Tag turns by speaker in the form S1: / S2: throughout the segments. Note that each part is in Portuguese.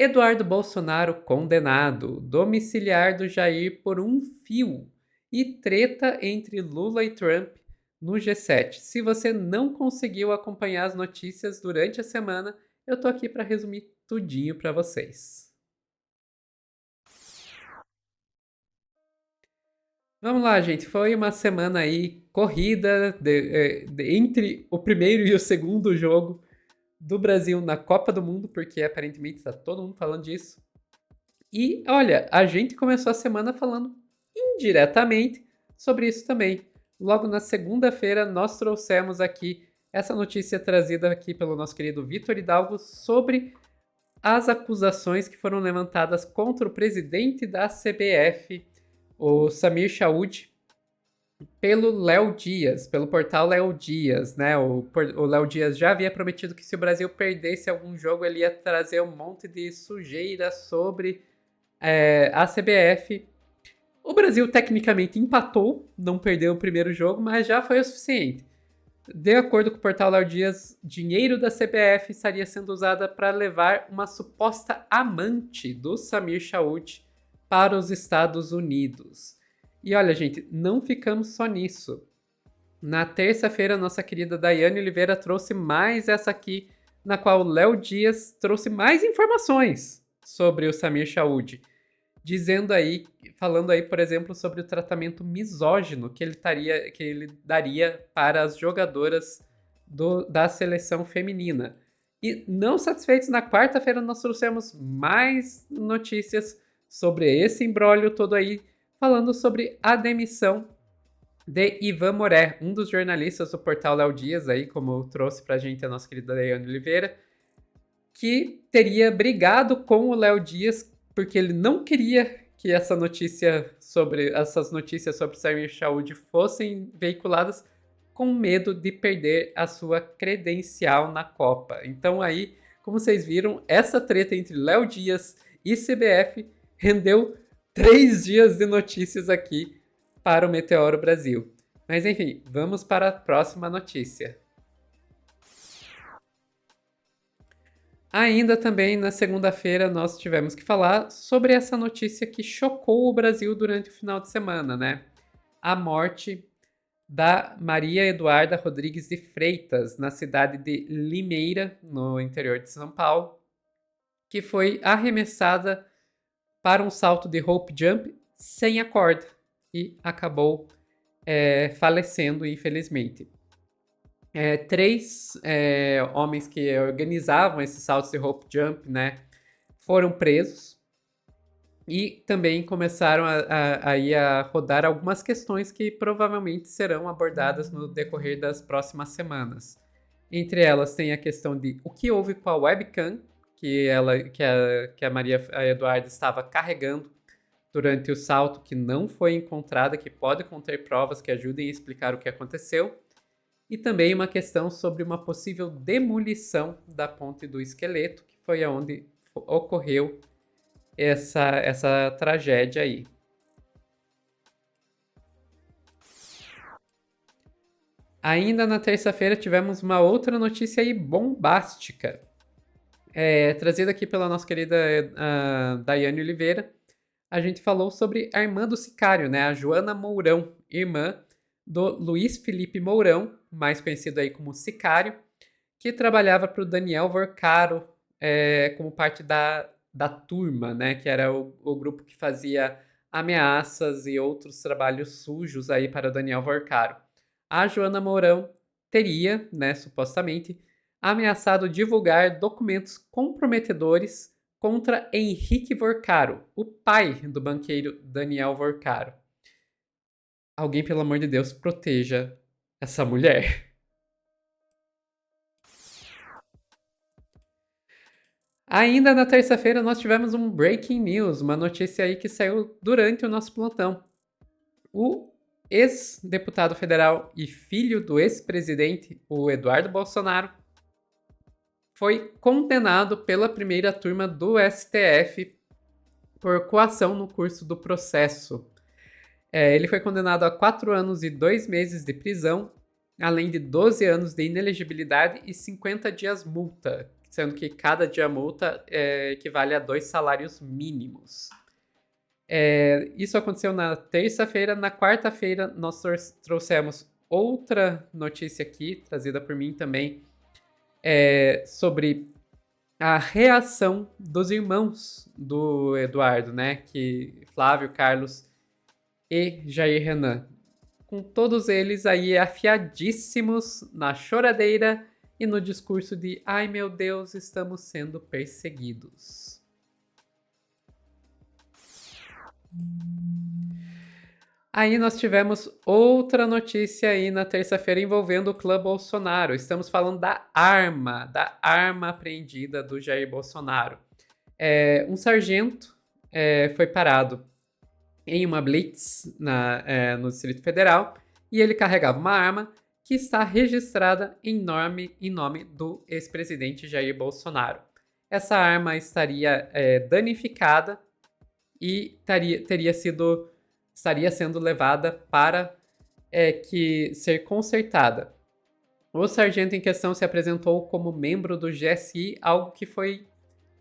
S1: Eduardo Bolsonaro condenado, domiciliar do Jair por um fio e treta entre Lula e Trump no G7. Se você não conseguiu acompanhar as notícias durante a semana, eu tô aqui para resumir tudinho para vocês. Vamos lá, gente. Foi uma semana aí corrida entre o primeiro e o segundo jogo do Brasil na Copa do Mundo, porque aparentemente está todo mundo falando disso. E olha, a gente começou a semana falando indiretamente sobre isso também. Logo na segunda-feira, nós trouxemos aqui essa notícia trazida aqui pelo nosso querido Vitor Hidalgo sobre as acusações que foram levantadas contra o presidente da CBF, o Samir Chaud, pelo Léo Dias, pelo portal Léo Dias, né? O Léo Dias já havia prometido que se o Brasil perdesse algum jogo, ele ia trazer um monte de sujeira sobre a CBF. O Brasil tecnicamente empatou, não perdeu o primeiro jogo, mas já foi o suficiente. De acordo com o portal Léo Dias, dinheiro da CBF estaria sendo usado para levar uma suposta amante do Samir Chaud para os Estados Unidos. E olha, gente, não ficamos só nisso. Na terça-feira, nossa querida Daiane Oliveira trouxe mais essa aqui, na qual o Léo Dias trouxe mais informações sobre o Samir Chaud, dizendo aí, falando aí, por exemplo, sobre o tratamento misógino que ele daria para as jogadoras da seleção feminina. E não satisfeitos, na quarta-feira nós trouxemos mais notícias sobre esse imbróglio todo aí, falando sobre a demissão de Ivan Moré, um dos jornalistas do portal Léo Dias, aí, como trouxe pra gente a nossa querida Daiane Oliveira, que teria brigado com o Léo Dias porque ele não queria que essas notícias sobre Samir Chaud fossem veiculadas, com medo de perder a sua credencial na Copa. Então aí, como vocês viram, essa treta entre Léo Dias e CBF rendeu 3 dias de notícias aqui para o Meteoro Brasil. Mas enfim, vamos para a próxima notícia. Ainda também na segunda-feira nós tivemos que falar sobre essa notícia que chocou o Brasil durante o final de semana, né? A morte da Maria Eduarda Rodrigues de Freitas, na cidade de Limeira, no interior de São Paulo, que foi arremessada para um salto de rope jump sem a corda e acabou falecendo, infelizmente. 3 homens que organizavam esses saltos de rope jump, né, foram presos e também começaram a rodar algumas questões que provavelmente serão abordadas no decorrer das próximas semanas. Entre elas tem a questão de o que houve com a webcam que a Maria Eduarda estava carregando durante o salto, que não foi encontrada, que pode conter provas que ajudem a explicar o que aconteceu. E também uma questão sobre uma possível demolição da Ponte do Esqueleto, que foi onde ocorreu essa tragédia aí. Ainda na terça-feira tivemos uma outra notícia aí bombástica, trazida aqui pela nossa querida Daiane Oliveira. A gente falou sobre a irmã do sicário, né, a Joana Mourão, irmã do Luiz Felipe Mourão, mais conhecido aí como Sicário, que trabalhava para o Daniel Vorcaro como parte da turma, né, que era o grupo que fazia ameaças e outros trabalhos sujos aí para o Daniel Vorcaro. A Joana Mourão teria, né, supostamente, ameaçado divulgar documentos comprometedores contra Henrique Vorcaro, o pai do banqueiro Daniel Vorcaro. Alguém, pelo amor de Deus, proteja essa mulher. Ainda na terça-feira nós tivemos um breaking news, uma notícia aí que saiu durante o nosso plantão. O ex-deputado federal e filho do ex-presidente, o Eduardo Bolsonaro, foi condenado pela primeira turma do STF por coação no curso do processo. Ele foi condenado a 4 anos e 2 meses de prisão, além de 12 anos de inelegibilidade e 50 dias multa, sendo que cada dia multa equivale a 2 salários mínimos. Isso aconteceu na terça-feira. Na quarta-feira, nós trouxemos outra notícia aqui, trazida por mim também, sobre a reação dos irmãos do Eduardo, né? Que Flávio, Carlos e Jair Renan. Com todos eles aí afiadíssimos na choradeira e no discurso de ai meu Deus, estamos sendo perseguidos. Aí nós tivemos outra notícia aí na terça-feira envolvendo o clã Bolsonaro. Estamos falando da arma apreendida do Jair Bolsonaro. Um sargento foi parado em uma blitz no Distrito Federal e ele carregava uma arma que está registrada em nome do ex-presidente Jair Bolsonaro. Essa arma estaria danificada e estaria sendo levada para ser consertada. O sargento em questão se apresentou como membro do GSI, algo que foi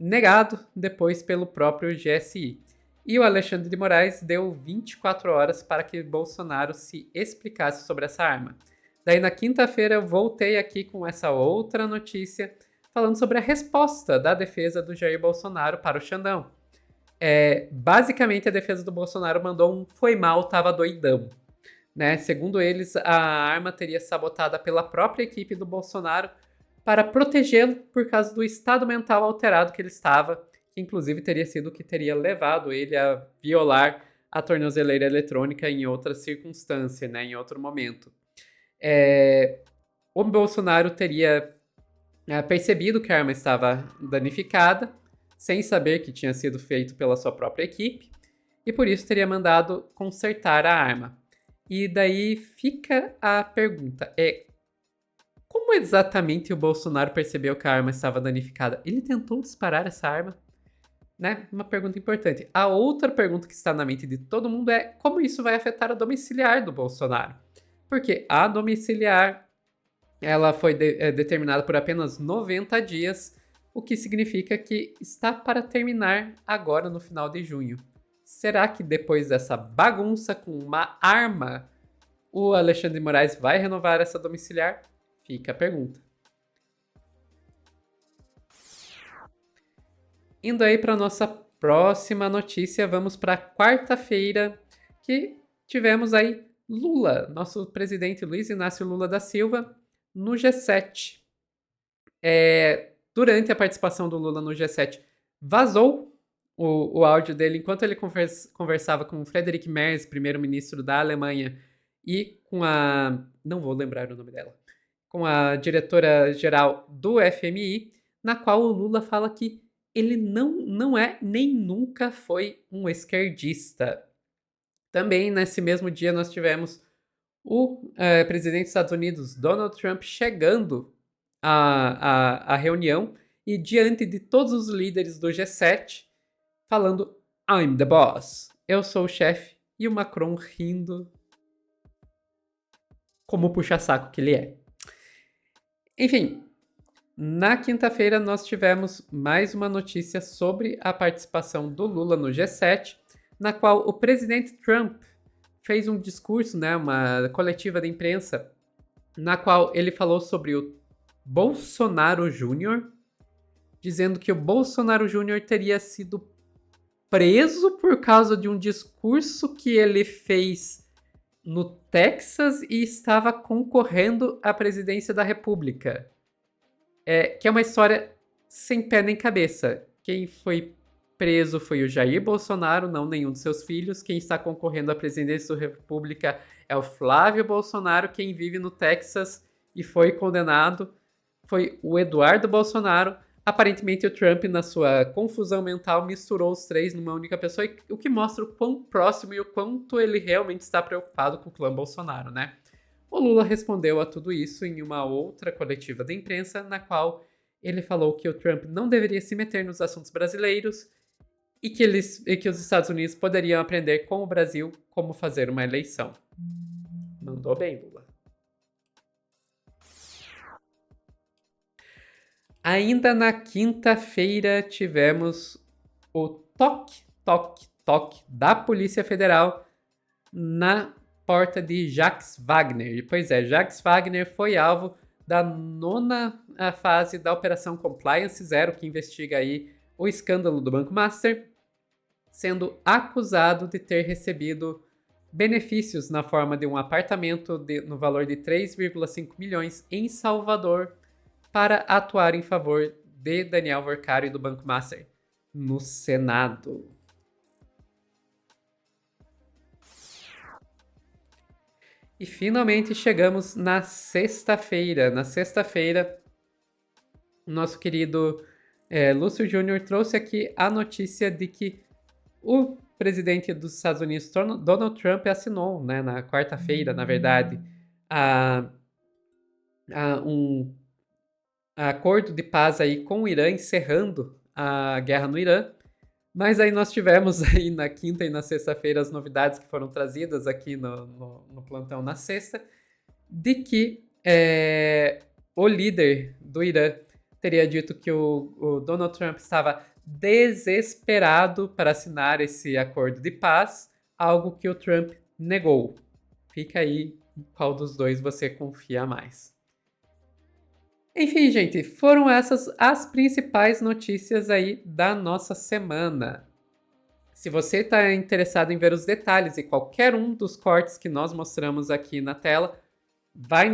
S1: negado depois pelo próprio GSI. E o Alexandre de Moraes deu 24 horas para que Bolsonaro se explicasse sobre essa arma. Daí na quinta-feira eu voltei aqui com essa outra notícia falando sobre a resposta da defesa do Jair Bolsonaro para o Xandão. Basicamente a defesa do Bolsonaro mandou um foi mal, tava doidão. Né? Segundo eles, a arma teria sabotada pela própria equipe do Bolsonaro para protegê-lo por causa do estado mental alterado que ele estava, que inclusive teria sido o que teria levado ele a violar a tornozeleira eletrônica em outra circunstância, né? Em outro momento. O Bolsonaro teria percebido que a arma estava danificada, sem saber que tinha sido feito pela sua própria equipe, e por isso teria mandado consertar a arma. E daí fica a pergunta, como exatamente o Bolsonaro percebeu que a arma estava danificada? Ele tentou disparar essa arma? Né? Uma pergunta importante. A outra pergunta que está na mente de todo mundo é como isso vai afetar a domiciliar do Bolsonaro? Porque a domiciliar ela foi determinada por apenas 90 dias, o que significa que está para terminar agora no final de junho. Será que depois dessa bagunça com uma arma, o Alexandre de Moraes vai renovar essa domiciliar? Fica a pergunta. Indo aí para nossa próxima notícia, vamos para quarta-feira, que tivemos aí Lula, nosso presidente Luiz Inácio Lula da Silva, no G7. Durante a participação do Lula no G7, vazou o áudio dele enquanto ele conversava com Friedrich Merz, primeiro-ministro da Alemanha, e com não vou lembrar o nome dela, com a diretora-geral do FMI, na qual o Lula fala que ele não é nem nunca foi um esquerdista. Também nesse mesmo dia nós tivemos o presidente dos Estados Unidos, Donald Trump, chegando à reunião e diante de todos os líderes do G7, falando I'm the boss, eu sou o chefe, e o Macron rindo como puxa-saco que ele é. Enfim, na quinta-feira nós tivemos mais uma notícia sobre a participação do Lula no G7, na qual o presidente Trump fez um discurso, né, uma coletiva de imprensa, na qual ele falou sobre o Bolsonaro Júnior, dizendo que o Bolsonaro Júnior teria sido preso por causa de um discurso que ele fez no Texas e estava concorrendo à presidência da República. Que é uma história sem pé nem cabeça. Quem foi preso foi o Jair Bolsonaro, não nenhum de seus filhos. Quem está concorrendo à presidência da República é o Flávio Bolsonaro. Quem vive no Texas e foi condenado foi o Eduardo Bolsonaro. Aparentemente o Trump, na sua confusão mental, misturou os três numa única pessoa, o que mostra o quão próximo e o quanto ele realmente está preocupado com o clã Bolsonaro, né? O Lula respondeu a tudo isso em uma outra coletiva da imprensa, na qual ele falou que o Trump não deveria se meter nos assuntos brasileiros e que os Estados Unidos poderiam aprender com o Brasil como fazer uma eleição. Mandou bem, Lula. Ainda na quinta-feira tivemos o toque, toque, toque da Polícia Federal na porta de Jacques Wagner. Pois é, Jacques Wagner foi alvo da nona fase da Operação Compliance Zero, que investiga aí o escândalo do Banco Master, sendo acusado de ter recebido benefícios na forma de um apartamento no valor de 3,5 milhões em Salvador para atuar em favor de Daniel Workari e do Banco Master no Senado. E finalmente chegamos na sexta-feira. Na sexta-feira, o nosso querido Lúcio Júnior trouxe aqui a notícia de que o presidente dos Estados Unidos, Donald Trump, assinou, né, na quarta-feira, na verdade, um acordo de paz aí com o Irã, encerrando a guerra no Irã. Mas aí nós tivemos aí na quinta e na sexta-feira as novidades que foram trazidas aqui no plantão na sexta, de que o líder do Irã teria dito que o Donald Trump estava desesperado para assinar esse acordo de paz, algo que o Trump negou. Fica aí qual dos dois você confia mais. Enfim, gente, foram essas as principais notícias aí da nossa semana. Se você está interessado em ver os detalhes e qualquer um dos cortes que nós mostramos aqui na tela, vai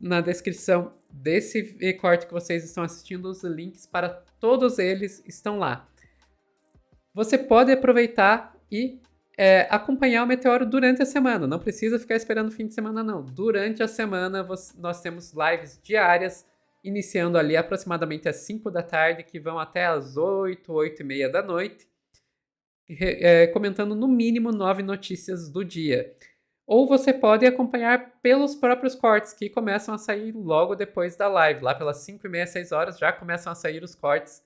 S1: na descrição desse corte que vocês estão assistindo, os links para todos eles estão lá. Você pode aproveitar e acompanhar o Meteoro durante a semana. Não precisa ficar esperando o fim de semana, não. Durante a semana nós temos lives diárias, iniciando ali aproximadamente às 5 da tarde, que vão até às 8, 8 e meia da noite, comentando no mínimo 9 notícias do dia. Ou você pode acompanhar pelos próprios cortes, que começam a sair logo depois da live. Lá pelas 5 e meia, 6 horas, já começam a sair os cortes.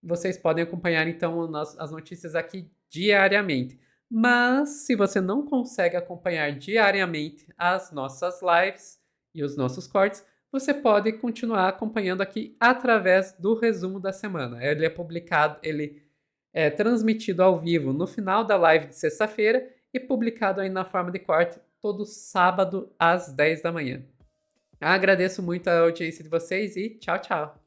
S1: Vocês podem acompanhar, então, as notícias aqui diariamente. Mas, se você não consegue acompanhar diariamente as nossas lives e os nossos cortes, você pode continuar acompanhando aqui através do resumo da semana. Ele é publicado, ele é transmitido ao vivo no final da live de sexta-feira e publicado aí na forma de corte todo sábado às 10 da manhã. Agradeço muito a audiência de vocês e tchau, tchau!